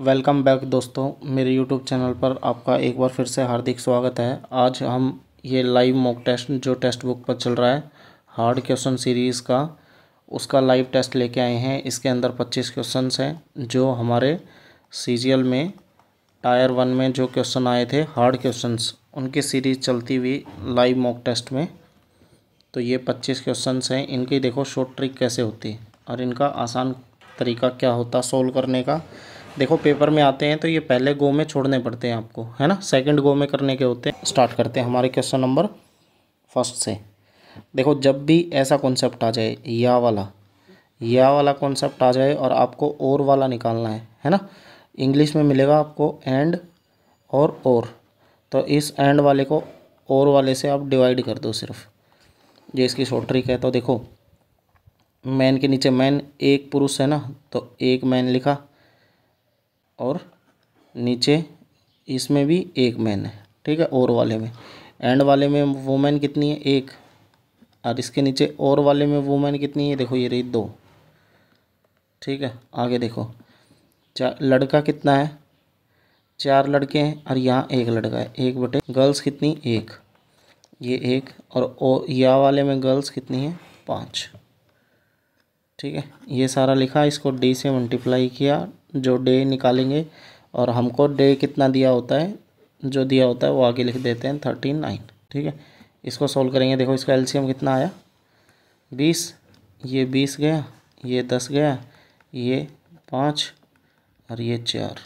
Welcome back दोस्तों, मेरे YouTube channel पर आपका एक बार फिर से हार्दिक स्वागत है। आज हम ये लाइव मॉक टेस्ट जो टेक्स्ट बुक पर चल रहा है हार्ड क्वेश्चन सीरीज़ का, उसका लाइव टेस्ट लेके आए हैं। इसके अंदर 25 क्वेश्चंस हैं जो हमारे सीजीएल में टायर 1 में जो क्वेश्चन आए थे हार्ड क्वेश्चंस, उनकी सीरीज़ चलती हुई लाइव मॉक टेस्ट में। तो ये 25 क्वेश्चंस हैं। इनकी देखो शॉर्ट ट्रिक कैसे होती है और इनका आसान तरीका क्या होता सोल्व करने का। देखो पेपर में आते हैं तो ये पहले गो में छोड़ने पड़ते हैं आपको, है ना, सेकंड गो में करने के होते हैं। स्टार्ट करते हैं हमारे क्वेश्चन नंबर फर्स्ट से। देखो जब भी ऐसा कॉन्सेप्ट आ जाए या वाला कॉन्सेप्ट आ जाए और आपको और वाला निकालना है ना। इंग्लिश में मिलेगा आपको एंड और, तो इस एंड वाले को और वाले से आप डिवाइड कर दो सिर्फ। ये इसकी शॉर्ट ट्रिक है। तो देखो मैन के नीचे मैन एक पुरुष है ना, तो एक मैन लिखा और नीचे इसमें भी एक मैन है, ठीक है। और वाले में एंड वाले में वुमेन कितनी है, एक, और इसके नीचे और वाले में वुमेन कितनी है, देखो ये रही दो, ठीक है। आगे देखो लड़का कितना है, 4 लड़के हैं और यहाँ एक लड़का है, एक बटे गर्ल्स कितनी, एक, ये एक, और या वाले में गर्ल्स कितनी है, 5, ठीक है। ये सारा लिखा, इसको डी से मल्टीप्लाई किया, जो डे निकालेंगे और हमको डे कितना दिया होता है, जो दिया होता है वो आगे लिख देते हैं 39, ठीक है। इसको सॉल्व करेंगे। देखो इसका एलसीएम कितना आया, 20, ये 20 गया, ये 10 गया, ये 5 और ये 4,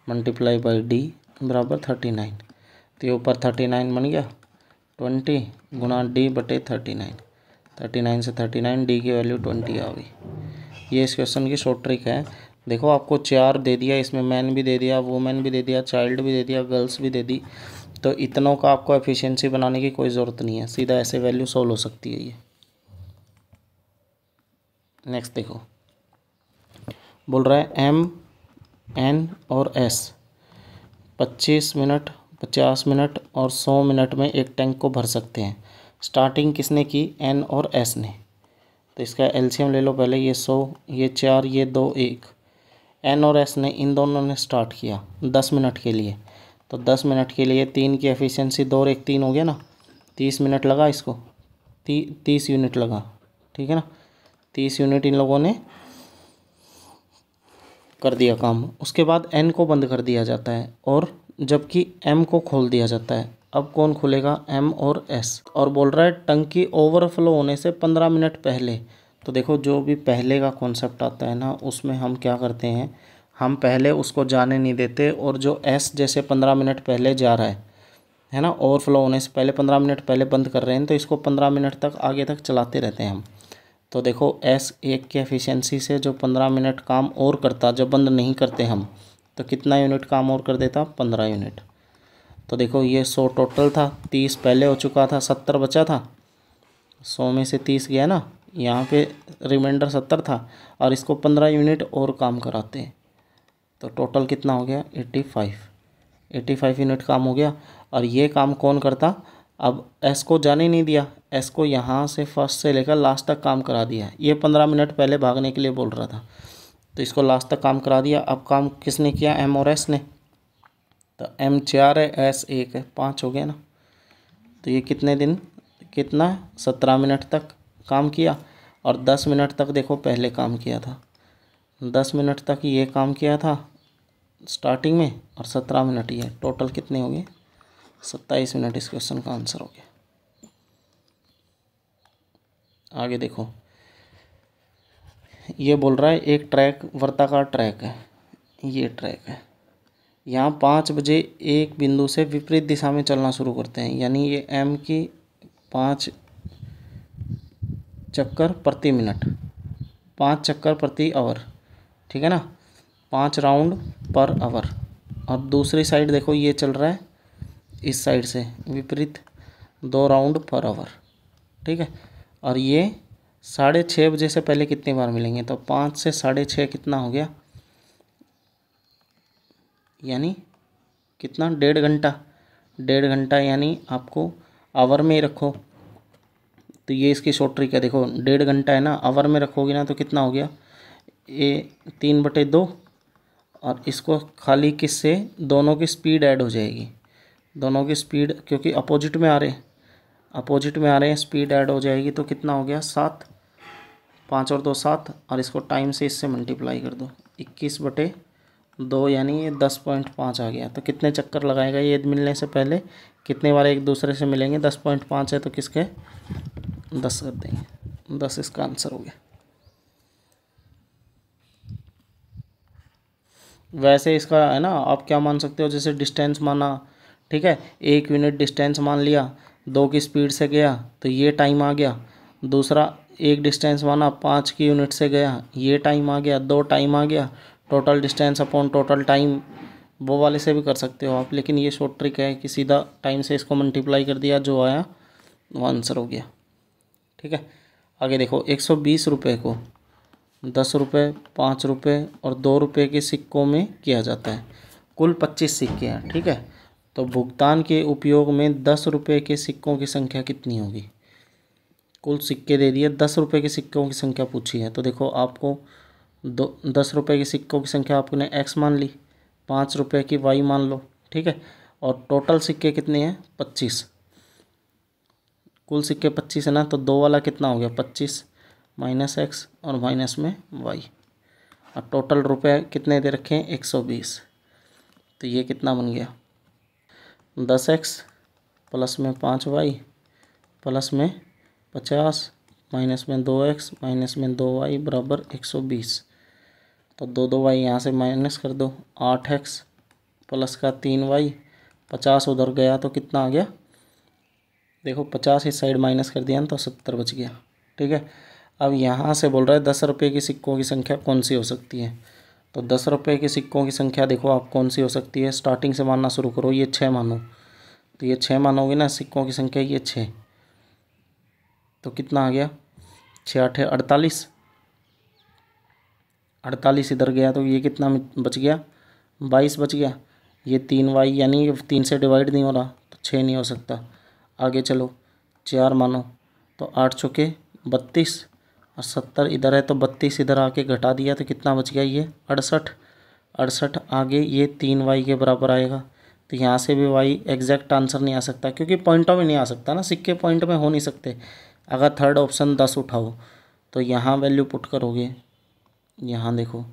मल्टीप्लाई बाई डी बराबर 39। तो ये ऊपर 39 बन गया, 20 गुणा डी बटे 39 से 39 डी की वैल्यू 20 आ गई। ये इस क्वेश्चन की शॉर्ट ट्रिक है। देखो आपको 4 दे दिया, इसमें मैन भी दे दिया, वुमेन भी दे दिया, चाइल्ड भी दे दिया, गर्ल्स भी दे दी, तो इतनों का आपको एफिशिएंसी बनाने की कोई ज़रूरत नहीं है, सीधा ऐसे वैल्यू सॉल्व हो सकती है ये। नेक्स्ट देखो बोल रहा है एम एन और एस 25 मिनट 50 मिनट और 100 मिनट में एक टैंक को भर सकते हैं। स्टार्टिंग किसने की, एन और एस ने। तो इसका एलसीएम ले लो पहले, ये 100, ये 4, ये 2, 1। एन और एस ने, इन दोनों ने स्टार्ट किया 10 मिनट के लिए, तो 10 मिनट के लिए 3 की एफिशिएंसी 2 और 1 3 हो गया ना, 30 मिनट लगा इसको, 30 यूनिट लगा, ठीक है ना। 30 यूनिट इन लोगों ने कर दिया काम। उसके बाद एन को बंद कर दिया जाता है और जबकि एम को खोल दिया जाता है। अब कौन खुलेगा, एम और एस। और बोल रहा है टंकी ओवरफ्लो होने से 15 मिनट पहले। तो देखो जो भी पहले का कॉन्सेप्ट आता है ना, उसमें हम क्या करते हैं, हम पहले उसको जाने नहीं देते, और जो एस जैसे 15 मिनट पहले जा रहा है ना, ओवरफ्लो होने से पहले 15 मिनट पहले बंद कर रहे हैं, तो इसको 15 मिनट तक आगे तक चलाते रहते हैं हम। तो देखो एस एक की एफिशिएंसी से जो 15 मिनट काम और करता, जब बंद नहीं करते हम, तो कितना यूनिट काम और कर देता, 15 यूनिट। तो देखो ये 100 टोटल था, 30 पहले हो चुका था, 70 बचा था, 100 में से 30 गया ना, यहाँ पे रिमाइंडर 70 था, और इसको 15 यूनिट और काम कराते हैं, तो टोटल कितना हो गया, 85 यूनिट काम हो गया। और ये काम कौन करता, अब एस को जाने नहीं दिया, एस को यहाँ से फर्स्ट से लेकर लास्ट तक काम करा दिया। ये 15 मिनट पहले भागने के लिए बोल रहा था, तो इसको लास्ट तक काम करा दिया। अब काम किसने किया, एम और एस ने। तो एम 4 है, एस 1 है, 5 हो गया ना। तो ये कितने दिन, कितना 17 मिनट तक काम किया, और 10 मिनट तक देखो पहले काम किया था, 10 मिनट तक ये काम किया था स्टार्टिंग में, और 17 मिनट ये, टोटल कितने हो गए, 27 मिनट इस क्वेश्चन का आंसर हो गया। आगे देखो ये बोल रहा है एक ट्रैक वर्ताकार ट्रैक है, ये ट्रैक है, यहाँ 5 बजे एक बिंदु से विपरीत दिशा में चलना शुरू करते हैं, यानी ये एम की 5 चक्कर प्रति मिनट, 5 चक्कर प्रति आवर, ठीक है ना, 5 राउंड पर आवर। और दूसरी साइड देखो ये चल रहा है इस साइड से विपरीत, 2 राउंड पर आवर, ठीक है। और ये 6:30 बजे से पहले कितनी बार मिलेंगे, तो 5 से 6:30 कितना हो गया, यानी कितना, 1.5 घंटा, 1.5 घंटा, यानी आपको आवर में ही रखो। तो ये इसकी शॉर्ट ट्रिक है। देखो 1.5 घंटा है ना, आवर में रखोगे ना तो कितना हो गया, ये 3/2 और इसको खाली किससे, दोनों की स्पीड ऐड हो जाएगी, दोनों की स्पीड क्योंकि अपोजिट में आ रहे हैं, अपोजिट में आ रहे हैं, स्पीड ऐड हो जाएगी तो कितना हो गया 7, 5 और 2 7, और इसको टाइम से इससे मल्टीप्लाई कर दो 21/2 यानी ये 10.5 आ गया। तो कितने चक्कर लगाएगा ये मिलने से पहले, कितने बार एक दूसरे से मिलेंगे, 10.5 है तो किसके 10 कर देंगे, 10 इसका आंसर हो गया। वैसे इसका है ना, आप क्या मान सकते हो, जैसे डिस्टेंस माना, ठीक है, 1 यूनिट डिस्टेंस मान लिया, 2 की स्पीड से गया तो ये टाइम आ गया। दूसरा एक डिस्टेंस माना 5 की यूनिट से गया, ये टाइम आ गया, 2 टाइम आ गया, total distance upon total time, वो वाले से भी कर सकते हो आप, लेकिन ये शॉर्ट ट्रिक है कि सीधा टाइम से इसको मल्टीप्लाई कर दिया, जो आया वो आंसर हो गया। ठीक है, आगे देखो 120 रुपये को 10 रुपये, 5 रुपये और 2 रुपये के सिक्कों में किया जाता है। कुल 25 सिक्के हैं। ठीक है, तो भुगतान के उपयोग में 10 रुपये के सिक्कों की संख्या कितनी होगी। कुल सिक्के दे दिए, 10 रुपये के सिक्कों की संख्या पूछी है। तो देखो आपको 10 रुपये के सिक्कों की संख्या आपने x मान ली, 5 रुपये की y मान लो। ठीक है, और टोटल सिक्के कितने हैं 25, कुल सिक्के 25 है ना, तो 2 वाला कितना हो गया 25 माइनस x और माइनस में y, और टोटल रुपए कितने दे रखे हैं 120। तो ये कितना बन गया 10x प्लस में 5y प्लस में 50 माइनस में 2x माइनस में 2y बराबर 120। तो 2 y यहाँ से माइनस कर दो, 8x प्लस का 3y, 50 उधर गया तो कितना आ गया, देखो 50 इस साइड माइनस कर दिया ना तो 70 बच गया। ठीक है, अब यहाँ से बोल रहा है 10 रुपये की सिक्कों की संख्या कौन सी हो सकती है। तो 10 रुपये के सिक्कों की संख्या देखो आप कौन सी हो सकती है, स्टार्टिंग से मानना शुरू करो। ये 6 मानो, तो ये 6 मानोगे ना सिक्कों की संख्या, ये 6, तो कितना आ गया 6 8 48, 48 इधर गया तो ये कितना बच गया 22 बच गया। ये 3y यानी 3 से डिवाइड नहीं हो रहा तो 6 नहीं हो सकता। आगे चलो 4 मानो, तो 8 चौके 32 और 70 इधर है तो 32 इधर आके घटा दिया तो कितना बच गया ये 68, 68 आगे ये 3y के बराबर आएगा। तो यहाँ से भी y एग्जैक्ट आंसर नहीं आ सकता क्योंकि पॉइंटों में नहीं आ सकता ना, सिक्के पॉइंट में हो नहीं सकते। अगर थर्ड ऑप्शन 10 उठाओ तो यहाँ वैल्यू पुट करोगे, यहाँ देखो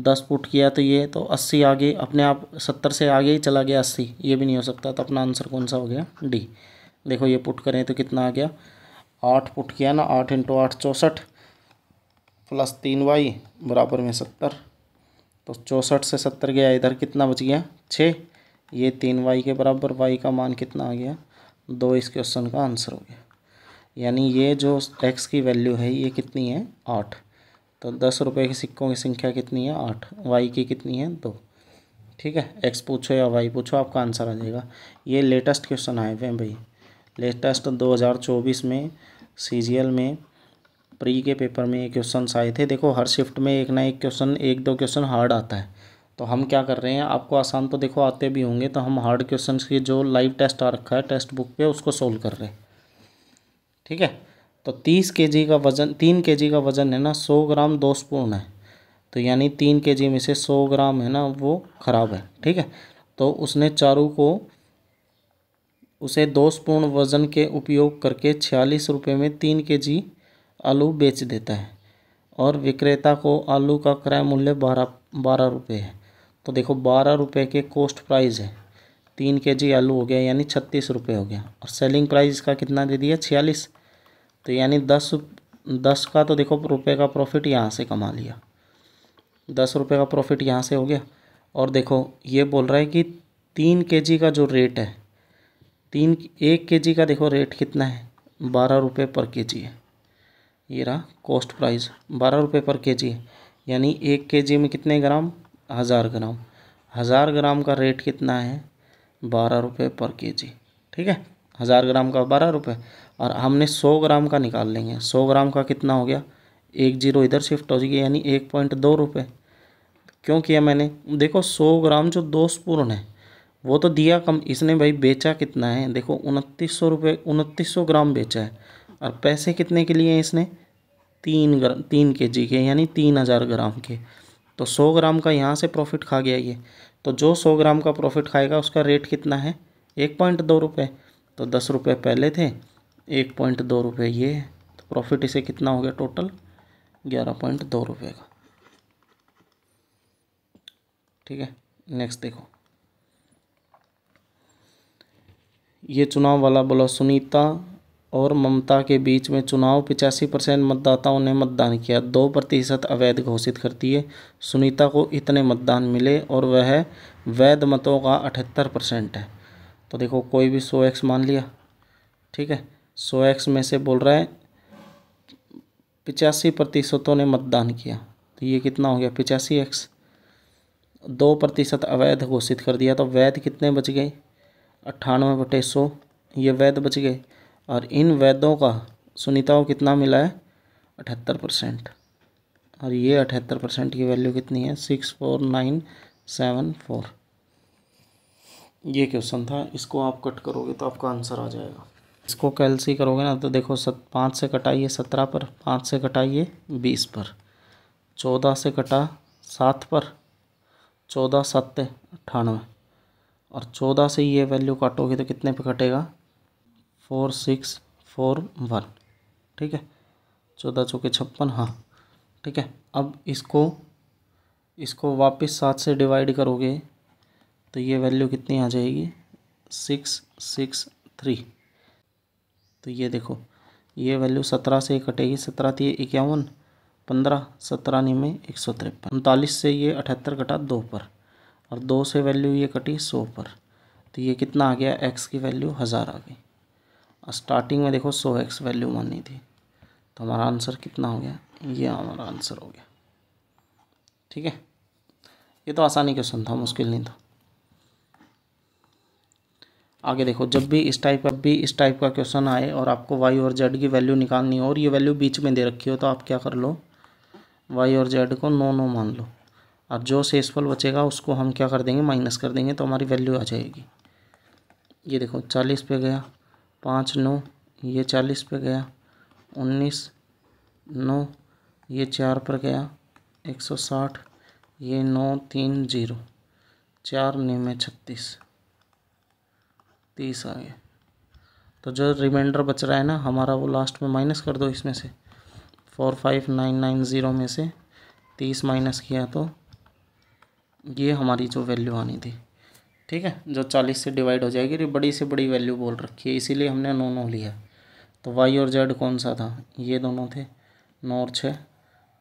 10 पुट किया तो ये तो 80 आगे अपने आप 70 से आगे ही चला गया 80, ये भी नहीं हो सकता। तो अपना आंसर कौन सा हो गया डी। देखो ये पुट करें तो कितना आ गया 8 पुट किया ना, 8 × 8 64 प्लस 3y बराबर में 70। तो 64 से 70 गया, इधर कितना बच गया 6, ये 3y के बराबर, y का मान कितना आ गया 2। इस क्वेश्चन का आंसर हो गया। यानी ये जो x की वैल्यू है ये कितनी है 8। तो 10 रुपये के सिक्कों की संख्या कितनी है 8, y की कितनी है 2। ठीक है, x पूछो या y पूछो आपका आंसर आ जाएगा। ये लेटेस्ट क्वेश्चन आए हुए हैं भाई, लेटेस्ट 2024 में CGL में प्री के पेपर में ये क्वेश्चन आए थे। देखो हर शिफ्ट में एक ना एक क्वेश्चन, 1-2 क्वेश्चन हार्ड आता है। तो हम क्या कर रहे हैं, आपको आसान तो देखो आते भी होंगे, तो हम हार्ड क्वेश्चन की जो लाइव टेस्ट आ रखा है टेक्स्ट बुक पे उसको सोल्व कर रहे हैं। ठीक है, तो 30 kg का वज़न, 3 kg का वज़न है ना, 100 ग्राम दोषपूर्ण है। तो यानी 3 kg में से 100 ग्राम है ना वो ख़राब है। ठीक है, तो उसने चारू को उसे दोषपूर्ण वज़न के उपयोग करके 46 रुपये में 3 kg आलू बेच देता है और विक्रेता को आलू का क्रय मूल्य 12 रुपये है। तो देखो 12 रुपये के कॉस्ट प्राइस है, 3 kg आलू हो गया यानी 36 रुपये हो गया, और सेलिंग प्राइस का कितना दे दिया 46। तो यानी 10 का तो देखो रुपये का प्रॉफिट यहाँ से कमा लिया, 10 रुपये का प्रॉफिट यहाँ से हो गया। और देखो ये बोल रहा है कि 3 kg का जो रेट है, 1 kg का देखो रेट कितना है 12 रुपये पर kg है। ये रहा कॉस्ट प्राइस 12 रुपये पर kg है, यानी 1 kg में कितने ग्राम 1000 ग्राम, 1000 ग्राम का रेट कितना है 12 रुपये पर kg। ठीक है, 1000 ग्राम का 12 रुपये, और हमने 100 ग्राम का निकाल लेंगे। 100 ग्राम का कितना हो गया, 1 0 इधर शिफ्ट हो जाएगी यानी 1.2 रुपये। क्यों किया मैंने, देखो 100 ग्राम जो दोषपूर्ण है वो तो दिया कम, इसने भाई बेचा कितना है, देखो 2900 रुपये, 2900 ग्राम बेचा है, और पैसे कितने के लिए हैं इसने 3 kg के यानी 3000 ग्राम के। तो 100 ग्राम का यहाँ से प्रॉफिट खा गया ये। तो जो 100 ग्राम का प्रॉफिट खाएगा उसका रेट कितना है, 1.2 रुपये। तो 10 रुपये पहले थे, 1.2 रुपये ये है, तो प्रॉफिट इसे कितना हो गया टोटल, 11.2 रुपये का। ठीक है, नेक्स्ट देखो, ये चुनाव वाला बोला, सुनीता और ममता के बीच में चुनाव, 85% मतदाताओं ने मतदान किया, 2% अवैध घोषित करती है। सुनीता को इतने मतदान मिले और वह वैध मतों का 78% है। तो देखो कोई भी 100x मान लिया, ठीक है, 100x में से बोल रहा है 85% ने मतदान किया, तो ये कितना हो गया 85x। 2% अवैध घोषित कर दिया, तो वैध कितने बच गए, 98/100, ये वैध बच गए। और इन वैधों का सुनीता को कितना मिला है, 78%। और ये 78% की वैल्यू कितनी है, 64974। ये क्वेश्चन था, इसको आप कट करोगे तो आपका आंसर आ जाएगा। इसको कैलसी करोगे ना तो देखो 5 से कटाइए 17 पर, 5 से कटाइए 20 पर, 14 से कटा 7 पर, 14 7 98, और 14 से ये वैल्यू काटोगे तो कितने पे कटेगा, 4641। ठीक है, 14 चौके 56, हाँ ठीक है। अब इसको वापस 7 से डिवाइड करोगे तो ये वैल्यू कितनी आ जाएगी, 663। तो ये देखो ये वैल्यू 17 से कटेगी, 17 थी 51, 15, 17 में 153, 39 से ये 78 कटा 2 पर, और 2 से वैल्यू ये कटी 100 पर, तो ये कितना आ गया, x की वैल्यू 1000 आ गई। और स्टार्टिंग में देखो 100x वैल्यू मानी थी, तो हमारा आंसर कितना हो गया, ये हमारा आंसर हो गया। ठीक है, ये तो आसानी क्वेश्चन था, मुश्किल नहीं था। आगे देखो, जब भी इस टाइप का क्वेश्चन आए और आपको y और z की वैल्यू निकालनी हो और ये वैल्यू बीच में दे रखी हो, तो आप क्या कर लो, y और z को 9 मान लो, और जो शेषफल बचेगा उसको हम क्या कर देंगे, माइनस कर देंगे, तो हमारी वैल्यू आ जाएगी। ये देखो 40 पे गया, 5 9, ये 40 पे गया, 19 9, ये 4 पर गया, 160, ये 9 3 0, 4 9 में 36, 30 आ गया। तो जो रिमाइंडर बच रहा है ना हमारा, वो लास्ट में माइनस कर दो इसमें से, 45990 में से 30 माइनस किया तो ये हमारी जो वैल्यू आनी थी। ठीक है, जो 40 से डिवाइड हो जाएगी, बड़ी से बड़ी वैल्यू बोल रखी है, इसीलिए हमने 9 9 लिया। तो y और z कौन सा था, ये दोनों थे, 9 और 6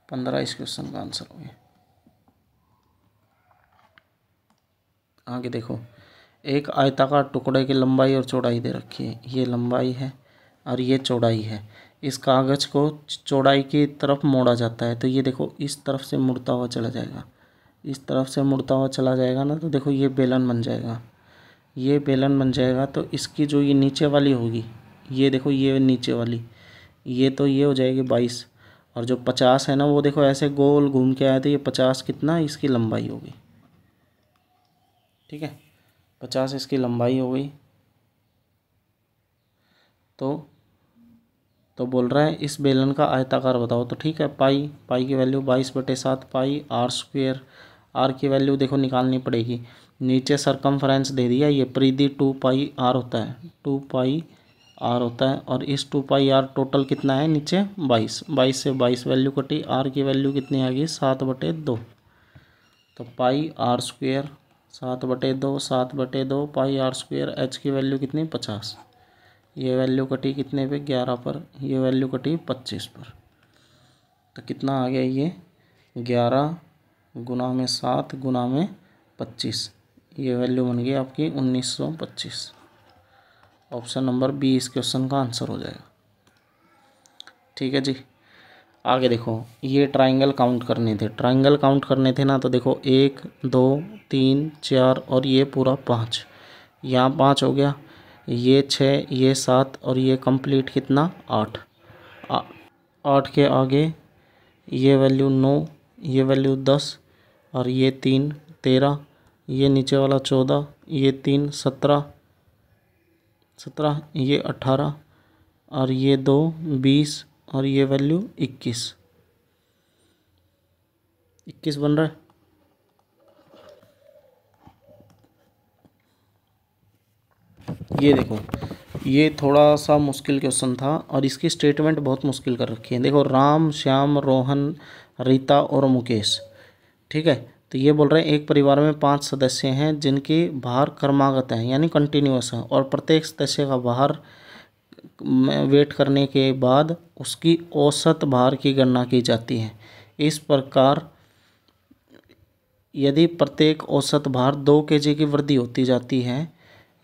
15, इस क्वेश्चन का आंसर हो गया। आगे देखो, एक आयताकार टुकड़े की लंबाई और चौड़ाई दे रखी है, ये लंबाई है और ये चौड़ाई है। इस कागज़ को चौड़ाई की तरफ मोड़ा जाता है, तो ये देखो इस तरफ से मुड़ता हुआ चला जाएगा, इस तरफ से मुड़ता हुआ चला जाएगा ना, तो देखो ये बेलन बन जाएगा, ये बेलन बन जाएगा। तो इसकी जो ये नीचे वाली होगी, ये देखो ये नीचे वाली, ये तो ये हो जाएगी 22, और जो 50 है ना वो देखो ऐसे गोल घूम के आया, तो ये 50 कितना इसकी लंबाई होगी। ठीक है, 50 इसकी लंबाई हो गई। तो बोल रहा है इस बेलन का आयताकार बताओ, तो ठीक है, पाई की वैल्यू 22/7 पाई r स्क्वेयर, r की वैल्यू देखो निकालनी पड़ेगी। नीचे सरकमफ्रेंस दे दिया, ये परिधि 2 पाई r होता है, 2 पाई r होता है, और इस 2 पाई r टोटल कितना है नीचे 22, 22 से 22 वैल्यू कटी, r की वैल्यू कितनी आ गई 7/2। तो पाई r स्क्वेयर 7/2, 7/2 पाई r स्क्वेयर, h की वैल्यू कितनी 50, ये वैल्यू कटी कितने पे 11 पर, ये वैल्यू कटी 25 पर। तो कितना आ गया ये 11 गुना में 7 गुना में 25, ये वैल्यू बन गई आपकी 1925। ऑप्शन नंबर बी इस क्वेश्चन का आंसर हो जाएगा। ठीक है जी, आगे देखो, ये ट्राइंगल काउंट करने थे ना, तो देखो 1 2 3 4 और ये पूरा 5, यहाँ 5 हो गया, ये 6, ये 7 और ये कंप्लीट कितना 8, 8 के आगे ये वैल्यू 9, ये वैल्यू 10 और ये 3 13, ये नीचे वाला 14, ये 3 17, ये 18 और ये 2 20 और ये वैल्यू 21 बन रहा है। ये देखो, ये थोड़ा सा मुश्किल क्वेश्चन था और इसकी स्टेटमेंट बहुत मुश्किल कर रखी है। देखो, राम, श्याम, रोहन, रीता और मुकेश, ठीक है। तो ये बोल रहे हैं एक परिवार में 5 सदस्य हैं जिनकी भार क्रमागत है, यानी कंटिन्यूअस है, और प्रत्येक सदस्य का भार में वेट करने के बाद उसकी औसत भार की गणना की जाती है। इस प्रकार यदि प्रत्येक औसत भार 2 kg की वृद्धि होती जाती है,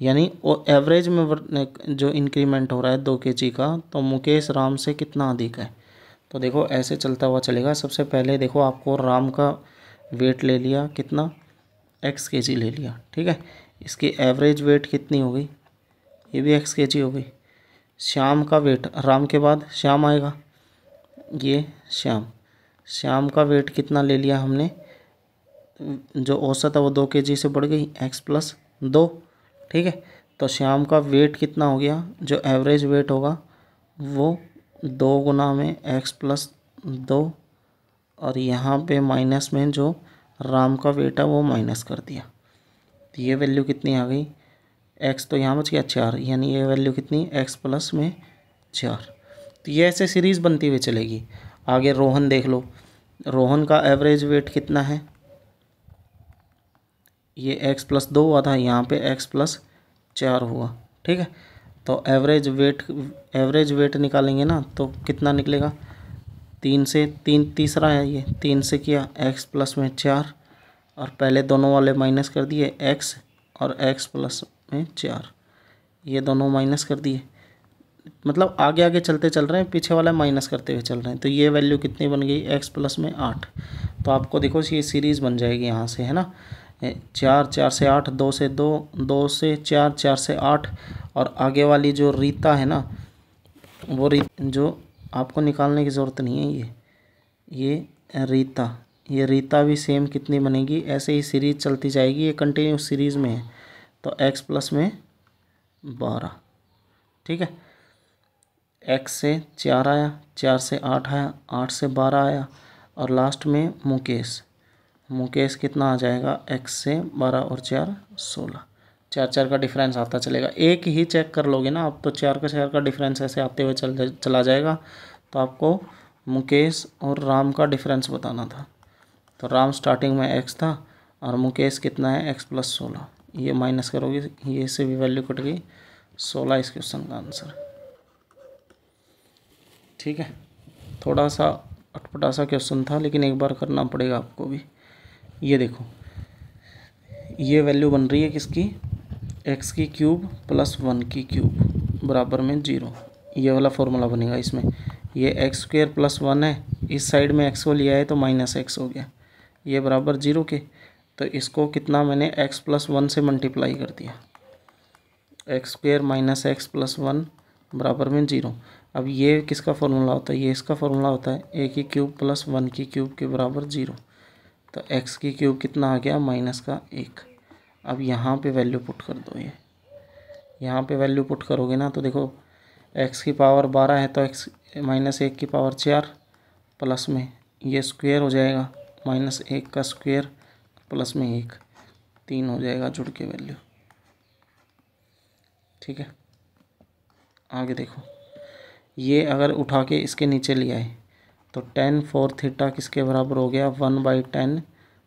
यानी वो एवरेज में जो इंक्रीमेंट हो रहा है 2 kg का, तो मुकेश राम से कितना अधिक है। तो देखो ऐसे चलता हुआ चलेगा। सबसे पहले देखो, आपको राम का वेट ले लिया, कितना, x kg ले लिया, ठीक है। इसकी एवरेज वेट कितनी हो गई, ये भी x kg हो गई। श्याम का वेट, राम के बाद श्याम आएगा, ये श्याम, श्याम का वेट कितना ले लिया हमने, जो औसत है वो 2 kg से बढ़ गई, x+2, ठीक है। तो श्याम का वेट कितना हो गया, जो एवरेज वेट होगा वो 2 गुना में x+2, और यहाँ पे माइनस में जो राम का वेट है वो माइनस कर दिया। तो ये वैल्यू कितनी आ गई, x तो यहाँ बच गया 4, यानी ये वैल्यू कितनी, x+4। तो ये ऐसे सीरीज़ बनती हुई चलेगी। आगे रोहन देख लो, रोहन का एवरेज वेट कितना है, ये x+2 हुआ था, यहाँ पे x+4 हुआ, ठीक है। तो एवरेज वेट निकालेंगे ना, तो कितना निकलेगा, 3 से 3, तीसरा है ये, 3 से किया x+4, और पहले दोनों वाले माइनस कर दिए, x और x+4, ये दोनों माइनस कर दिए, मतलब आगे आगे चलते चल रहे हैं, पीछे वाला माइनस करते हुए चल रहे हैं। तो ये वैल्यू कितनी बन गई, x+8। तो आपको देखो ये सीरीज़ बन जाएगी यहाँ से, है ना, 4, 4 से 8, 2 से 2, 2 से 4, 4 से 8, और आगे वाली जो रीता है ना, वो जो आपको निकालने की ज़रूरत नहीं है, ये रीता, ये रीता भी सेम कितनी बनेगी, ऐसे ही सीरीज़ चलती जाएगी, ये कंटिन्यूस सीरीज़ में है। तो x+12, ठीक है। x से 4 आया, 4 से 8 आया, 8 से 12 आया, और लास्ट में मुकेश कितना आ जाएगा, x से 12 और 4 16, 4 4 का डिफरेंस आता चलेगा। एक ही चेक कर लोगे ना आप, तो 4 का 4 का डिफरेंस ऐसे आते हुए चला जाएगा। तो आपको मुकेश और राम का डिफरेंस बताना था। तो राम स्टार्टिंग में x था और मुकेश कितना है, x+16, ये माइनस करोगे, ये से भी वैल्यू कट गई, 16 इस क्वेश्चन का आंसर, ठीक है। थोड़ा सा अटपटा सा क्वेश्चन था, लेकिन एक बार करना पड़ेगा आपको भी। ये देखो, ये वैल्यू बन रही है किसकी, x³ + 1³ बराबर में 0, ये वाला फॉर्मूला बनेगा इसमें। ये x² + 1 है, इस साइड में x को लिया है तो -x हो गया, ये बराबर 0 के। तो इसको कितना, मैंने x+1 से मल्टीप्लाई कर दिया, x² - x+1 बराबर में 0। अब ये किसका फॉर्मूला होता है, ये इसका फॉर्मूला होता है, a³ + 1³ के बराबर 0। तो x³ कितना आ गया, -1। अब यहाँ पे वैल्यू पुट कर दो, ये यहाँ पे वैल्यू पुट करोगे ना, तो देखो x की पावर 12 है, तो x -1 की पावर 4, प्लस में ये स्क्वायर हो जाएगा, -1 का स्क्वायर प्लस में 1, 3 हो जाएगा जुड़ के वैल्यू, ठीक है। आगे देखो, ये अगर उठा के इसके नीचे लिया है, तो tan 4 थीटा किसके बराबर हो गया, 1/tan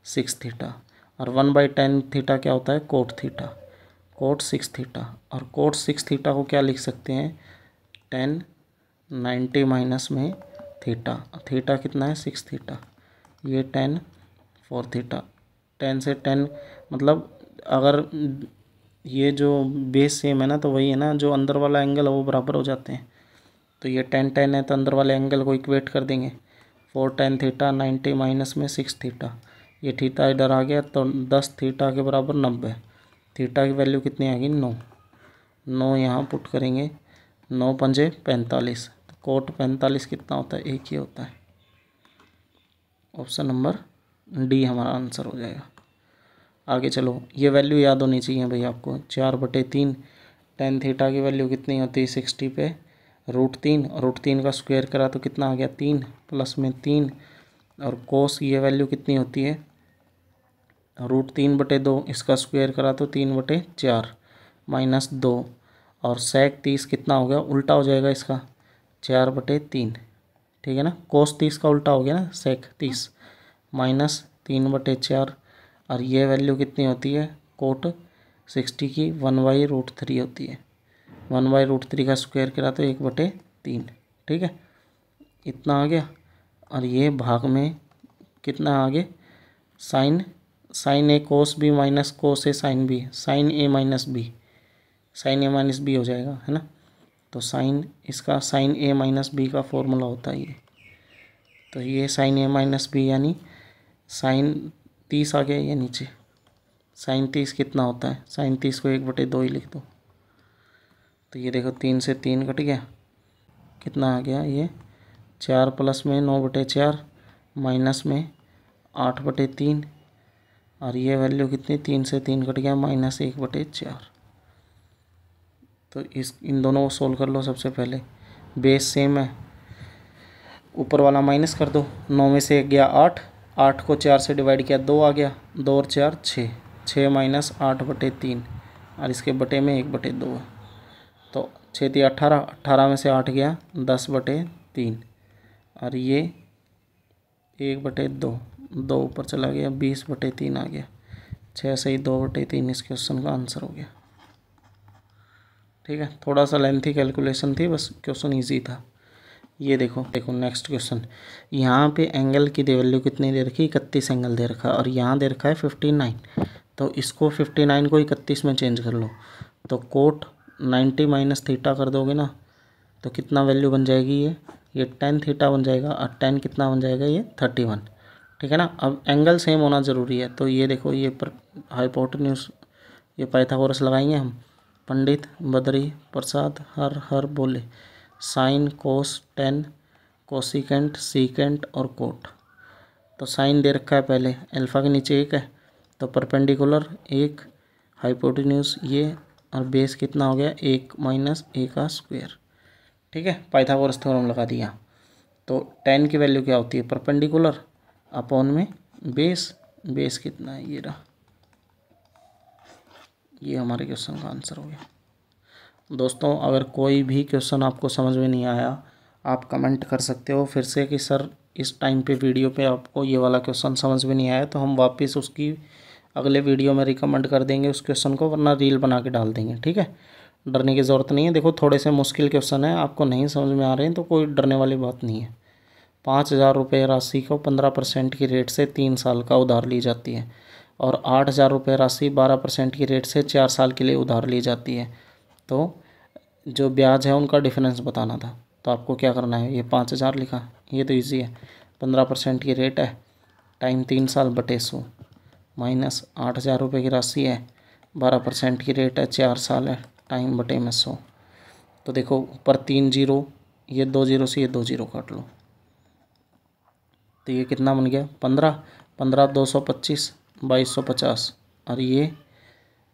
6 थीटा, और 1/tan थीटा क्या होता है, कोट थीटा, कोट 6 थीटा। और कोट 6 थीटा को क्या लिख सकते हैं, tan 90 माइनस में थीटा, थीटा कितना है, 6 थीटा, ये tan 4 थीटा। tan से tan मतलब अगर ये जो बेस सेम है ना, तो वही है ना, जो अंदर वाला एंगल है वो बराबर हो जाते हैं। तो ये tan है, तो अंदर वाले एंगल को इक्वेट कर देंगे, 4 tan थीटा 90 माइनस में 6 थीटा, ये थीटा इधर आ गया, तो 10 थीटा के बराबर 90, थीटा की वैल्यू कितनी आ गई, 9, 9 यहाँ पुट करेंगे, 9 पंजे 45, तो कोट 45 कितना होता है, 1 ही होता है। ऑप्शन नंबर डी हमारा आंसर हो जाएगा। आगे चलो, ये वैल्यू याद होनी चाहिए भाई आपको, 4/3 tan थीटा की वैल्यू कितनी होती है, 60 पे √3, √3 का स्क्वायर करा तो कितना आ गया, 3, प्लस में 3, और कोस ये वैल्यू कितनी होती है, √3/2, इसका स्क्वायर करा तो 3/4 -2, और sec 30 कितना हो गया, उल्टा हो जाएगा इसका 4/3, ठीक है ना। cos 30 का उल्टा हो गया ना sec 30, -3/4। और ये वैल्यू कितनी होती है cot 60 की 1/√3 होती है। 1/√3 का स्क्वायर करा तो 1/3, ठीक है, इतना आ गया। और ये भाग में कितना आगे, साइन ए कोस बी माइनस कोस ए साइन बी, साइन ए माइनस बी हो जाएगा, है ना। तो साइन ए माइनस बी का फॉर्मूला होता है ये। तो ये साइन ए माइनस बी यानी साइन 30 आ गया ये नीचे। साइन 30 कितना होता है, साइन 30 को 1/2 ही लिख दो। तो ये देखो 3 से 3 कट गया, कितना आ गया ये 4 प्लस में 9/4 माइनस में 8/3। और ये वैल्यू कितनी, 3 से 3 कट गया -1/4। तो इन दोनों को सोल्व कर लो। सबसे पहले बेस सेम है, ऊपर वाला माइनस कर दो। 9 में से 1 गया 8, 8 को 4 से डिवाइड किया 2 आ गया, 2 और 4 6, 6 माइनस 8/3 और इसके बटे में 1/2 है। तो 6 3 18, 18 में से 8 गया 10/3 और ये 1/2, 2 ऊपर चला गया 20/3 आ गया। 6 से ही 2/3 इस क्वेश्चन का आंसर हो गया, ठीक है। थोड़ा सा लेंथी कैलकुलेशन थी, बस क्वेश्चन इजी था। ये देखो नेक्स्ट क्वेश्चन। यहाँ पे एंगल की वैल्यू कितनी दे रखी, 31 एंगल दे रखा है और यहाँ दे रखा है 59। तो इसको 59 को 31 में चेंज कर लो। तो कोट 90 माइनस थीटा कर दोगे ना, तो कितना वैल्यू बन जाएगी ये tan थीटा बन जाएगा। और tan कितना बन जाएगा, ये 31, ठीक है ना। अब एंगल सेम होना ज़रूरी है। तो ये देखो ये हाइपोटेन्यूज, ये पाइथागोरस लगाएंगे हम। पंडित बद्री प्रसाद हर बोले sine cos ten cosecant secant और कोट। तो साइन दे रखा है पहले, अल्फा के नीचे 1 है तो परपेंडिकुलर 1, हाइपोटेन्यूज ये, और बेस कितना हो गया 1 माइनस a का स्क्वायर, ठीक है। पाइथागोरस थ्योरम लगा दिया। तो tan की वैल्यू क्या होती है, परपेंडिकुलर अपॉन में बेस कितना है, ये रहा। ये हमारे क्वेश्चन का आंसर हो गया। दोस्तों अगर कोई भी क्वेश्चन आपको समझ में नहीं आया, आप कमेंट कर सकते हो फिर से कि सर इस टाइम पे वीडियो पे आपको ये वाला क्वेश्चन समझ में नहीं आया, तो हम वापस उसकी अगले वीडियो में रिकमेंड कर देंगे उस क्वेश्चन को, वरना रील बना के डाल देंगे, ठीक है। डरने की ज़रूरत नहीं है। देखो थोड़े से मुश्किल क्वेश्चन है, आपको नहीं समझ में आ रहे हैं तो कोई डरने वाली बात नहीं है। 5,000 रुपये राशि को 15% की रेट से 3 साल का उधार ली जाती है और 8,000 रुपये राशि 12% की रेट से 4 साल के लिए उधार ली जाती है। तो जो ब्याज है उनका डिफरेंस बताना था। तो आपको क्या करना है, ये 5,000 लिखा, ये तो इजी है। 15% की रेट है, टाइम 3 साल बटे 100, माइनस 8,000 रुपये की राशि है, 12% की रेट है, 4 साल है, टाइम बटे में 100। तो देखो ऊपर 3 0, ये 2 0 से ये 2 0 काट लो। तो ये कितना बन गया 15, 15 225, 2250। और ये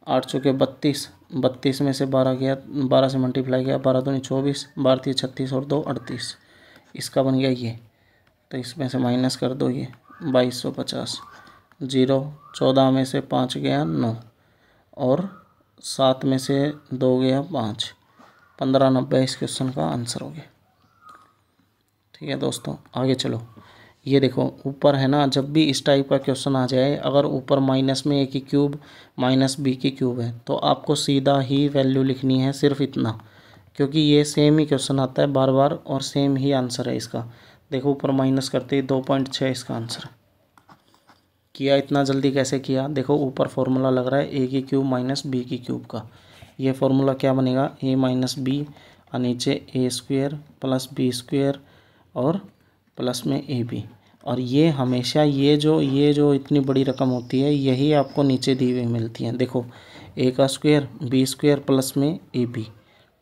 8 चौके 32, 32 में से 12 गया, 12 से मल्टीप्लाई गया, 12 दूनी 24, 12 3 36 और 2 38, इसका बन गया ये। तो इसमें से माइनस कर दो ये 2250, 0, 14 में से 5 गया 9 और 7 में से 2 गया 5, 1590 इस क्वेश्चन का आंसर हो गया, ठीक है। दोस्तों आगे चलो। ये देखो ऊपर है ना, जब भी इस टाइप का क्वेश्चन आ जाए, अगर ऊपर माइनस में a की क्यूब माइनस b की क्यूब है तो आपको सीधा ही वैल्यू लिखनी है, सिर्फ इतना, क्योंकि ये सेम ही क्वेश्चन आता है बार बार और सेम ही आंसर है इसका। देखो ऊपर माइनस करते ही 2.6 इसका आंसर किया। इतना जल्दी कैसे किया, देखो ऊपर फॉर्मूला लग रहा है a की क्यूब माइनस b की क्यूब का। ये फॉर्मूला क्या बनेगा, a माइनस बी और नीचे a square plus b square और प्लस में ए बी। और ये हमेशा ये जो इतनी बड़ी रकम होती है यही आपको नीचे दी हुई मिलती है। देखो ए का स्क्वायर बी स्क्वायर प्लस में ए बी,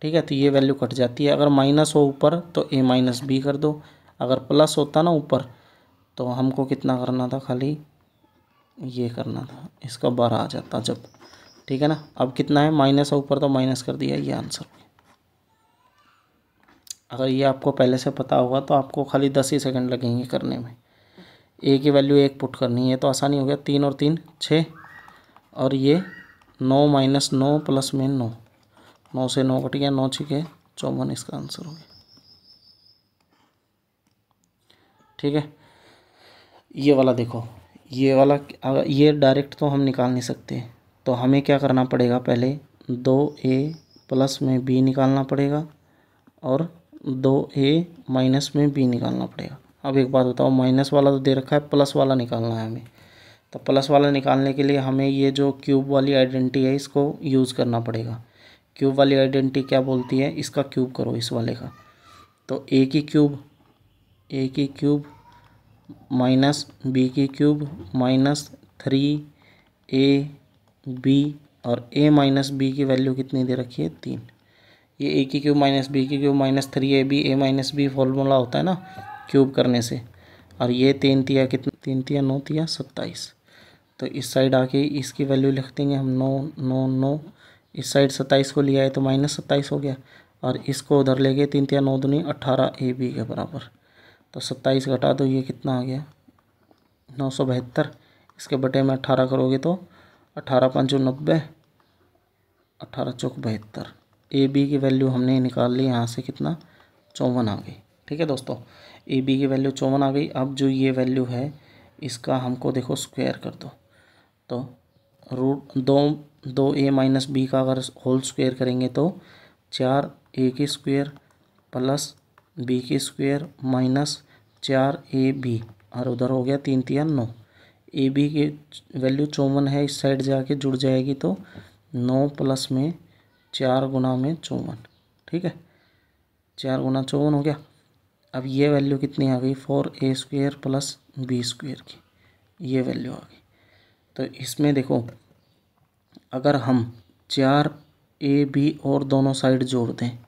ठीक है। तो ये वैल्यू कट जाती है। अगर माइनस हो ऊपर तो ए माइनस बी कर दो, अगर प्लस होता ना ऊपर तो हमको कितना करना था, खाली ये करना था, इसका 12 आ जाता जब, ठीक है ना। अब कितना है, माइनस है ऊपर तो माइनस कर दिया, ये आंसर। अगर ये आपको पहले से पता होगा तो आपको खाली 10 ही सेकंड लगेंगे करने में। ए की वैल्यू 1 पुट करनी है तो आसानी हो गया, 3 और 3 6 और ये 9 माइनस 9 प्लस में 9, 9 से 9 कट गया, 9 छिके 54 इसका आंसर हो गया। ठीक है, ये वाला देखो, ये वाला ये डायरेक्ट तो हम निकाल नहीं सकते, तो हमें क्या करना पड़ेगा, पहले 2a प्लस में b निकालना पड़ेगा और 2a माइनस में b निकालना पड़ेगा। अब एक बात बताओ, माइनस वाला तो दे रखा है, प्लस वाला निकालना है हमें। तो प्लस वाला निकालने के लिए हमें ये जो क्यूब वाली आइडेंटिटी है इसको यूज़ करना पड़ेगा। क्यूब वाली आइडेंटिटी क्या बोलती है, इसका क्यूब करो इस वाले का, तो a की क्यूब माइनस बी की क्यूब माइनस 3ab, और a माइनस बी की वैल्यू कितनी दे रखी है, 3। ये a की क्यूब माइनस बी की cube minus 3ab, a minus b formula होता है ना क्यूब करने से। और ये 3 तिया कितना, 3 तिया 9 तिया 27। तो इस साइड आके इसकी वैल्यू लिख देंगे हम 9 9 9, इस साइड 27 को लिया है तो माइनस 27 हो गया, और इसको उधर ले गए 3 तिया 9 दूनी 18ab के बराबर। तो 27 घटा दो, ये कितना आ गया 972। इसके बटे में 18 करोगे तो 18 पंचो 90, 18 चौक 72। ए बी की वैल्यू हमने निकाल ली यहाँ से, कितना 54 आ गई। ठीक है दोस्तों, ए बी की वैल्यू 54 आ गई। अब जो ये वैल्यू है इसका हमको देखो स्क्वायर कर दो, तो रूट 2a माइनस बी का अगर होल स्क्वायर करेंगे तो 4a की स्क्वायर प्लस बी की स्क्वायर माइनस 4ab, और उधर हो गया 3 तिया 9। ए बी की वैल्यू 54 है, इस साइड जाके जुड़ जाएगी तो 9 प्लस में 4 गुना में 54। ठीक है, 4 गुना 54 हो गया। अब ये वैल्यू कितनी आ गई, 4a square plus B square की, ये वैल्यू आ गई। तो इसमें देखो, अगर हम 4ab और दोनों साइड जोड़ दें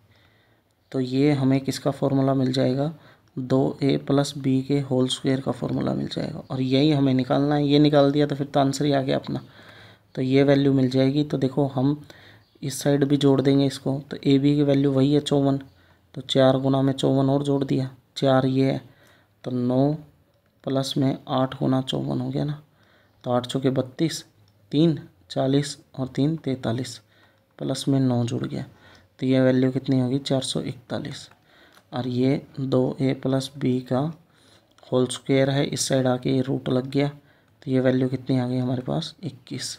तो ये हमें किसका फॉर्मूला मिल जाएगा, 2a प्लस बी के होल स्क्वायर का फॉर्मूला मिल जाएगा, और यही हमें निकालना है। ये निकाल दिया तो फिर तो आंसर ही आ गया अपना। तो ये वैल्यू मिल जाएगी। तो देखो हम इस साइड भी जोड़ देंगे इसको, तो ए बी की वैल्यू वही है 54, तो 4 गुना में 54 और जोड़ दिया, 4 ये है, तो 9 प्लस में 8 गुना 54 हो गया ना, तो 8 चौके 32, 3 40 और 3 43, प्लस में 9 जुड़ गया, तो ये वैल्यू कितनी होगी 441। और ये 2a प्लस बी का होल स्क्वायर है, इस साइड आके ये रूट लग गया, तो ये वैल्यू कितनी आ गई हमारे पास 21।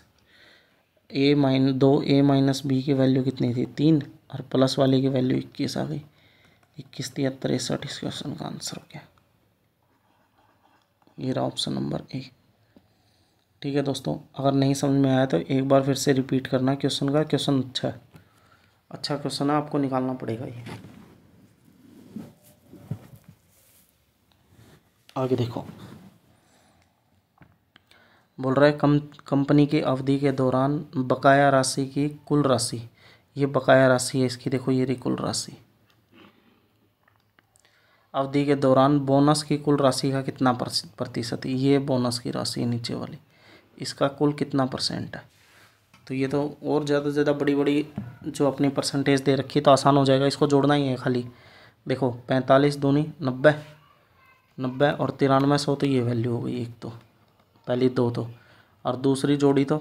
2a माइनस बी की वैल्यू कितनी थी 3, और प्लस वाले की वैल्यू 21 आ गई। 21 तिया 63 इस क्वेश्चन का आंसर हो गया। ये रहा ऑप्शन नंबर ए। ठीक है दोस्तों, अगर नहीं समझ में आया तो एक बार फिर से रिपीट करना क्वेश्चन का। क्वेश्चन अच्छा क्वेश्चन है, आपको निकालना पड़ेगा ये। आगे देखो, बोल रहा है कंपनी की अवधि के दौरान बकाया राशि की कुल राशि, ये बकाया राशि है इसकी, देखो ये रही कुल राशि। अवधि के दौरान बोनस की कुल राशि का कितना प्रतिशत है, ये बोनस की राशि है नीचे वाली, इसका कुल कितना परसेंट है। तो ये तो और ज़्यादा से ज़्यादा बड़ी बड़ी जो अपनी परसेंटेज दे रखी है तो आसान हो जाएगा, इसको जोड़ना ही है खाली। देखो 45 दूनी 90, 90 और 93 100, तो ये वैल्यू हो गई एक, तो पहली 2 तो, और दूसरी जोड़ी तो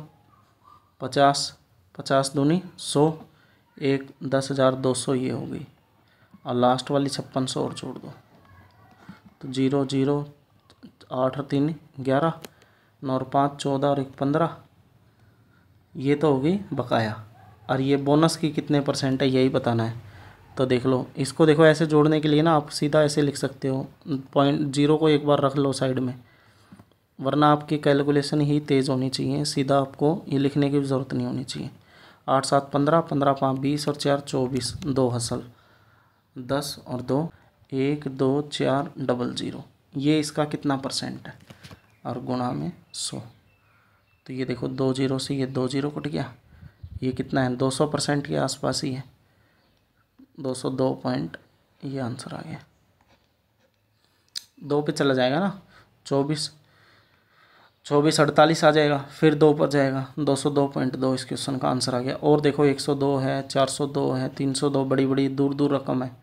50, 50 दूनी 100, एक 10,200 ये हो गई, और लास्ट वाली 5600 और जोड़ दो, तो 0 0 8 और 3 11, 9 और 5 14 और 1 15, ये तो होगी बकाया। और ये बोनस की कितने परसेंट है यही बताना है। तो देख लो, इसको देखो ऐसे जोड़ने के लिए ना आप सीधा ऐसे लिख सकते हो, पॉइंट 0 को एक बार रख लो साइड में, वरना आपकी कैलकुलेशन ही तेज़ होनी चाहिए, सीधा आपको ये लिखने की ज़रूरत नहीं होनी चाहिए। 8 7 15, 15 5 20 और 4 24, 2 हसल 10 और 2 1 2 4 00, ये इसका कितना परसेंट है, और गुणा में 100। तो ये देखो 2 0 से ये 2 0 कट गया, ये कितना है 200% के आसपास ही है, 202 पॉइंट, ये आंसर आ गया। 2 पे चला जाएगा ना, 24 24 48 आ जाएगा, फिर 2 पर जाएगा, 202.2 इस क्वेश्चन का आंसर आ गया। और देखो 102 है, 402 है, 302, बड़ी बड़ी दूर दूर रकम है,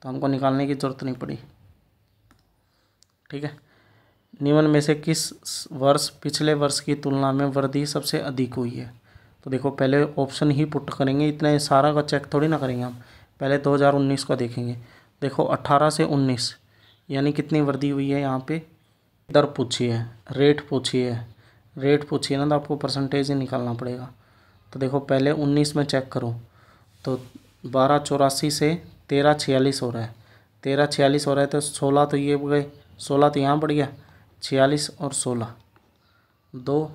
तो हमको निकालने की ज़रूरत नहीं पड़ी। ठीक है, निम्न में से किस वर्ष पिछले वर्ष की तुलना में वृद्धि सबसे अधिक हुई है। तो देखो पहले ऑप्शन ही पुट करेंगे, इतना सारा का चेक थोड़ी ना करेंगे हम, पहले 2019 का देखेंगे। देखो 18 से 19 यानी कितनी वृद्धि हुई है यहाँ पे। दर पूछी है, रेट पूछी है, रेट पूछी है ना, तो आपको परसेंटेज ही निकालना पड़ेगा। तो देखो पहले 19 में चेक करो तो 1284 से 1346 हो रहा है, 1346 हो रहा है, तो 16 तो ये गए, 16 तो यहाँ बढ़ गया, 46 और 16, 2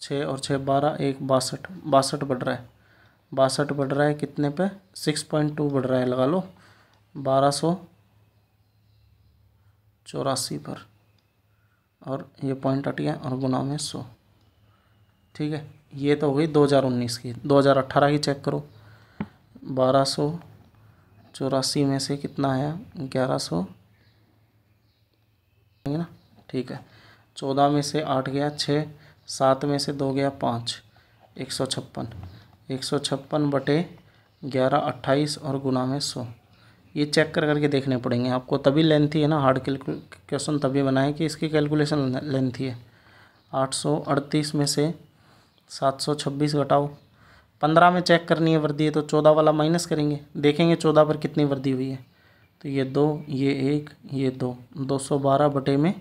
6 और 6 12, 1 62, 62 बढ़ रहा है, 62 बढ़ रहा है कितने पे, 6.2 बढ़ रहा है, लगा लो 1284 पर, और ये पॉइंट हट गया और गुना में 100। ठीक है, ये तो हो गई 2019 की। 2018 की चेक करो, 1284 में से कितना आया, 1100 है ना। ठीक है, 14 में से 8 गया 6, 7 में से 2 गया 5, 156, 156 बटे 11 28 और गुना में 100। ये चेक कर करके देखने पड़ेंगे आपको, तभी लेंथी है ना, हार्ड क्वेश्चन तभी बनाए कि इसकी कैलकुलेशन लेंथी है। 838 में से 726 घटाओ, 15 में चेक करनी है वृद्धि है तो 14 वाला माइनस करेंगे, देखेंगे 14 पर कितनी वृद्धि हुई है। तो ये 2, ये 1, ये 2, 212 बटे में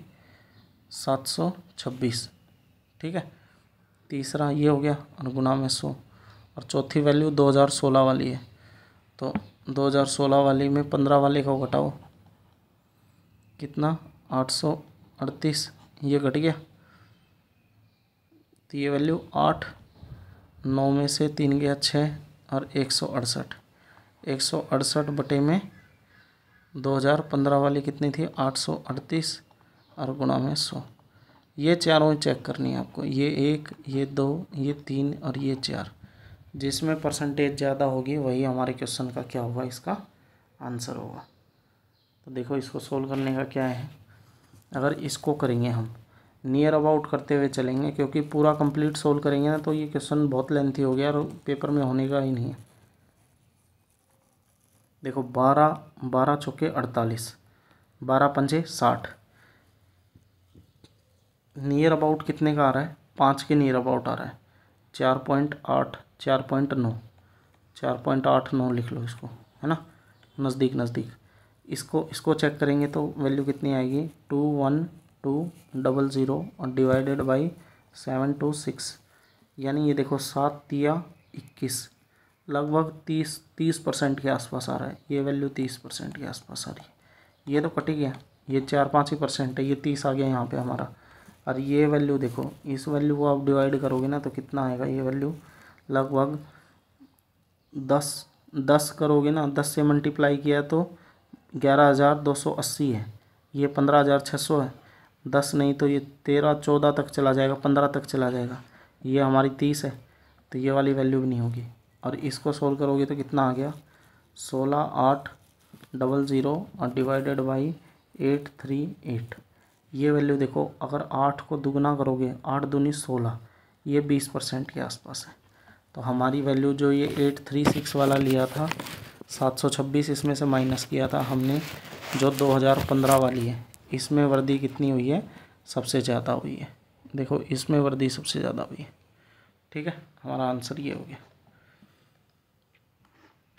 726। ठीक है, तीसरा ये हो गया और गुना में 100, और चौथी वैल्यू 2016 वाली है, तो 2016 वाली में 15 वाले को घटाओ, कितना 838, ये घट गया, तो ये वैल्यू 8, 9 में से 3 गया 6 और 168, 168 बटे में 2015 वाली कितनी थी, 838 और गुना में 100। ये चारों ही चेक करनी है आपको, ये 1, ये 2, ये 3 और ये 4, जिसमें परसेंटेज ज़्यादा होगी वही हमारे क्वेश्चन का क्या होगा, इसका आंसर होगा। तो देखो इसको सोल्व करने का क्या है, अगर इसको करेंगे हम नियर अबाउट करते हुए चलेंगे, क्योंकि पूरा कंप्लीट सोल्व करेंगे ना तो ये क्वेश्चन बहुत लेंथी हो गया और पेपर में होने का ही नहीं है। देखो 12 12 चौके 48, 12 पंजे 60, नियर अबाउट कितने का आ रहा है, 5 के नियर अबाउट आ रहा है, 4.8 4.9 4.89 लिख लो इसको, है ना, नज़दीक नज़दीक। इसको चेक करेंगे तो वैल्यू कितनी आएगी, 21200 और डिवाइडेड बाई 726, यानी ये देखो 7 तिया 21, लगभग 30% के आसपास आ रहा है, ये वैल्यू 30% के आसपास आ रही है। ये तो कट ही गया, ये 4-5 ही परसेंट है, ये 30 आ गया यहाँ पे हमारा। और ये वैल्यू देखो, इस वैल्यू को आप डिवाइड करोगे ना तो कितना आएगा, ये वैल्यू लगभग 10 करोगे ना, 10 से मल्टीप्लाई किया तो 11,280 है, ये 15,600 है, 10 नहीं तो ये 13-14 तक चला जाएगा, 15 तक चला जाएगा, ये हमारी 30 है, तो ये वाली वैल्यू भी नहीं होगी। और इसको सोल्व करोगे तो कितना आ गया, 16,800 और डिवाइडेड बाई 838, ये वैल्यू देखो, अगर 8 को दुगना करोगे, 8 दूनी 16, ये 20% के आसपास है। तो हमारी वैल्यू जो ये 836 वाला लिया था, 726 इसमें से माइनस किया था हमने, जो 2015 वाली है, इसमें वृद्धि कितनी हुई है, सबसे ज़्यादा हुई है। देखो इसमें वृद्धि सबसे ज़्यादा हुई है। ठीक है, हमारा आंसर ये हो गया।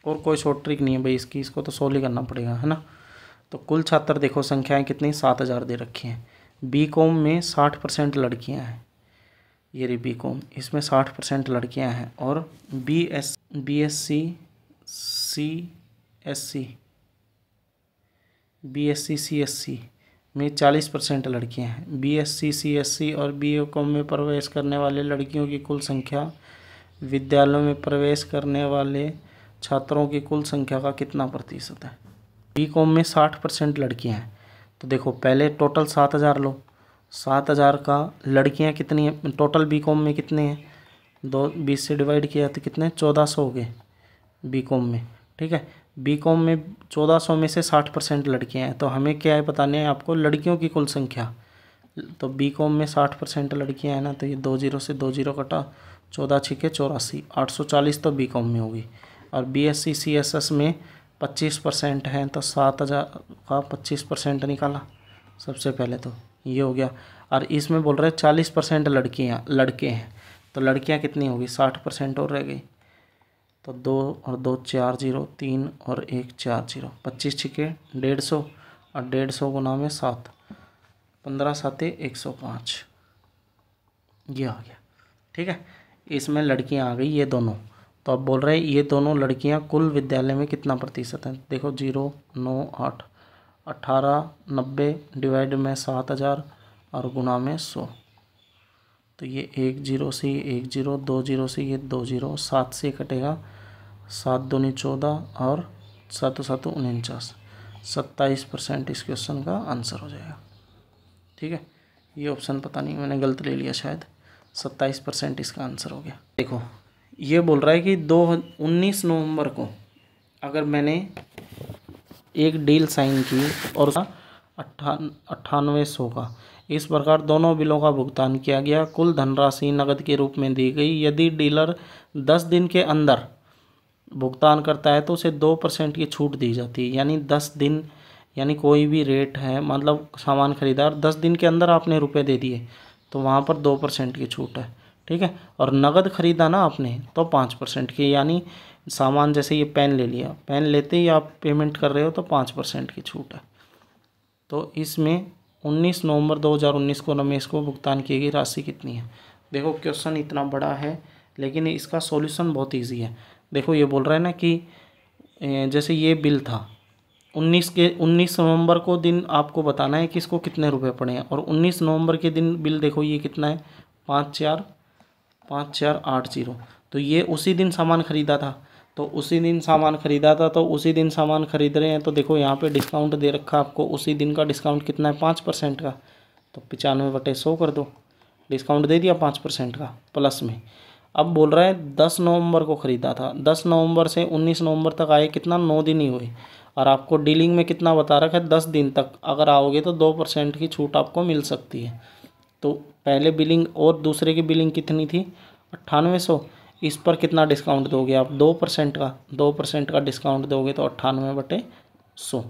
और कोई शॉर्ट ट्रिक नहीं है भाई इसकी, इसको तो सोल्व ही करना पड़ेगा, है ना। तो कुल छात्र देखो संख्याएं कितनी, 7000 दे रखी हैं। बीकॉम में 60% लड़कियां हैं, ये रही बीकॉम, इसमें 60% लड़कियां हैं। और बीएससी सीएससी में 40% लड़कियां हैं। बीएससी सीएससी और बीकॉम में प्रवेश करने वाले लड़कियों की कुल संख्या विद्यालयों में प्रवेश करने वाले छात्रों की कुल संख्या का कितना प्रतिशत है। बीकॉम में 60% लड़कियां हैं, तो देखो पहले टोटल 7000 लो, 7000 का लड़कियां कितनी हैं, टोटल बीकॉम में कितने हैं, 20 से डिवाइड किया तो कितने, 1400 हो गए बीकॉम में। ठीक है, बीकॉम में 1400 में से 60% लड़कियां हैं, तो हमें क्या है बताने हैं आपको, लड़कियों की कुल संख्या। तो बीकॉम में 60% लड़कियां हैं ना, तो ये 20 से 20 कटा, 14 छिके 84, 840 तो बीकॉम में होगी। और बीएससी सीएसएस में 25% हैं, तो 7000 का 25% निकाला सबसे पहले, तो ये हो गया। और इसमें बोल रहे हैं 40% लड़के हैं, तो लड़कियां कितनी होगी, 60% और रह गई। तो 2 और 2 4 0, 3 और 1 4 0, 25 छिके 150 और 150 गुना में 7, 15 साते 105, ये आ गया। ठीक है, इसमें लड़कियां आ गई ये दोनों। तो अब बोल रहे हैं ये दोनों लड़कियां कुल विद्यालय में कितना प्रतिशत है। देखो 0 9 8, 18 90 डिवाइड में 7000 और गुना में 100। तो ये 1 0 से 1 0, 2 0 से ये 2 0, 7 से कटेगा 7 दूनी 14 और 7 7 49, 27% इस क्वेश्चन का आंसर हो जाएगा। ठीक है, ये ऑप्शन पता नहीं मैंने गलत ले लिया शायद, 27% इसका आंसर हो गया। देखो ये बोल रहा है कि 19 नवंबर को अगर मैंने एक डील साइन की और 9800 का, इस प्रकार दोनों बिलों का भुगतान किया गया, कुल धनराशि नकद के रूप में दी गई। यदि डीलर 10 दिन के अंदर भुगतान करता है तो उसे 2% की छूट दी जाती है। यानी 10 दिन, यानी कोई भी रेट है, मतलब सामान खरीदार 10 दिन के अंदर आपने रुपए दे दिए तो वहाँ पर 2% की छूट है। ठीक है, और नगद खरीदा ना आपने तो 5% की, यानी सामान जैसे ये पेन ले लिया, पेन लेते ही आप पेमेंट कर रहे हो तो 5% की छूट है। तो इसमें 19 नवंबर 2019 को रमेश को भुगतान की गई राशि कितनी है। देखो क्वेश्चन इतना बड़ा है लेकिन इसका सॉल्यूशन बहुत इजी है। देखो ये बोल रहा है ना कि जैसे ये बिल था 19 नवंबर को दिन आपको बताना है कि इसको कितने रुपए पड़े हैं, और 19 नवंबर के दिन बिल देखो ये कितना है, 5480। तो ये उसी दिन सामान खरीदा था, तो उसी दिन सामान खरीदा था तो उसी दिन सामान खरीद रहे हैं। तो देखो यहाँ पे डिस्काउंट दे रखा आपको, उसी दिन का डिस्काउंट कितना है, 5% का। तो 95/100 कर दो, डिस्काउंट दे दिया 5% का प्लस में। अब बोल रहा है 10 नवंबर को ख़रीदा था, 10 नवंबर से 19 नवंबर तक आए कितना, 9 दिन ही हुए, और आपको डीलिंग में कितना बता रखा है, 10 दिन तक अगर आओगे तो 2% की छूट आपको मिल सकती है। तो पहले बिलिंग और दूसरे की बिलिंग कितनी थी, 9800, इस पर कितना डिस्काउंट दोगे आप, 2% का डिस्काउंट दोगे तो 98/100।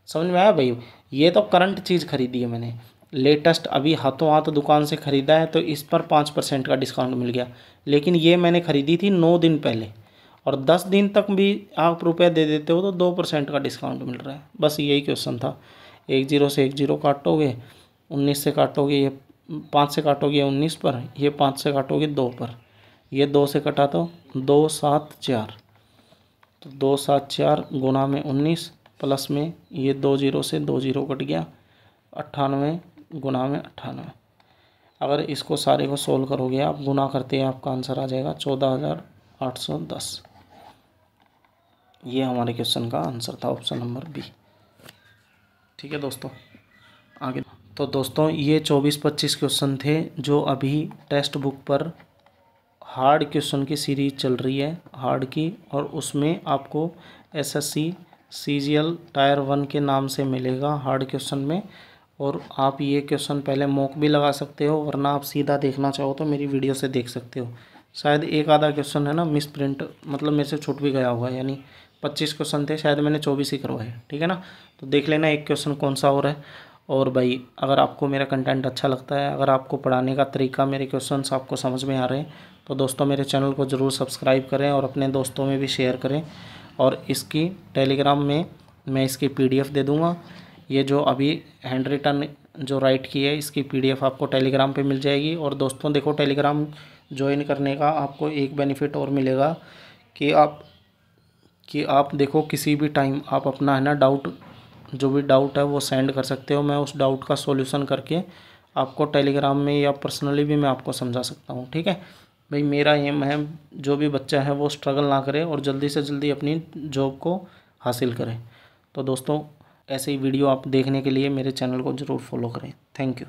समझ में आया भाई। ये तो करंट चीज़ खरीदी है मैंने, लेटेस्ट अभी हाथों हाथ दुकान से ख़रीदा है तो इस पर 5% का डिस्काउंट मिल गया। लेकिन ये मैंने ख़रीदी थी 9 दिन पहले, और 10 दिन तक भी आप रुपये दे देते हो तो 2% का डिस्काउंट मिल रहा है। बस यही क्वेश्चन था। 1 0 से 1 0 काटोगे, 19 से काटोगे, ये 5 से काटोगे 19 पर, ये 5 से काटोगे 2 पर, ये 2 से कटा तो 2 7 4, तो 2 7 4 गुना में 19 प्लस में ये 2 0 से 2 0 कट गया, 98 गुना में 98। अगर इसको सारे को सोल्व करोगे आप, गुना करते हैं, आपका आंसर आ जाएगा 14,810। ये हमारे क्वेश्चन का आंसर था, ऑप्शन नंबर बी। ठीक है दोस्तों, आगे। तो दोस्तों ये 24-25 क्वेश्चन थे जो अभी टेक्स्ट बुक पर हार्ड क्वेश्चन की सीरीज चल रही है, हार्ड की, और उसमें आपको एसएससी सीजीएल टायर 1 के नाम से मिलेगा हार्ड क्वेश्चन में। और आप ये क्वेश्चन पहले मॉक भी लगा सकते हो, वरना आप सीधा देखना चाहो तो मेरी वीडियो से देख सकते हो। शायद एक आधा क्वेश्चन है ना मिस प्रिंट, मतलब मेरे से छूट भी गया होगा, यानी 25 क्वेश्चन थे, शायद मैंने 24 ही करवाए। ठीक है ना, तो देख लेना एक क्वेश्चन कौन सा और है। और भाई अगर आपको मेरा कंटेंट अच्छा लगता है, अगर आपको पढ़ाने का तरीका, मेरे क्वेश्चंस आपको समझ में आ रहे हैं, तो दोस्तों मेरे चैनल को ज़रूर सब्सक्राइब करें और अपने दोस्तों में भी शेयर करें। और इसकी टेलीग्राम में मैं इसकी PDF दे दूँगा। ये जो अभी हैंड रिटन जो राइट की है, इसकी PDF आपको टेलीग्राम पे मिल जाएगी। और दोस्तों देखो, टेलीग्राम ज्वाइन करने का आपको एक बेनिफिट और मिलेगा कि आप देखो किसी भी टाइम आप अपना है ना डाउट, जो भी डाउट है वो सेंड कर सकते हो। मैं उस डाउट का सॉल्यूशन करके आपको टेलीग्राम में या पर्सनली भी मैं आपको समझा सकता हूँ। ठीक है भाई, मेरा एम है जो भी बच्चा है वो स्ट्रगल ना करे और जल्दी से जल्दी अपनी जॉब को हासिल करें। तो दोस्तों ऐसे ही वीडियो आप देखने के लिए मेरे चैनल को ज़रूर फॉलो करें। Thank you.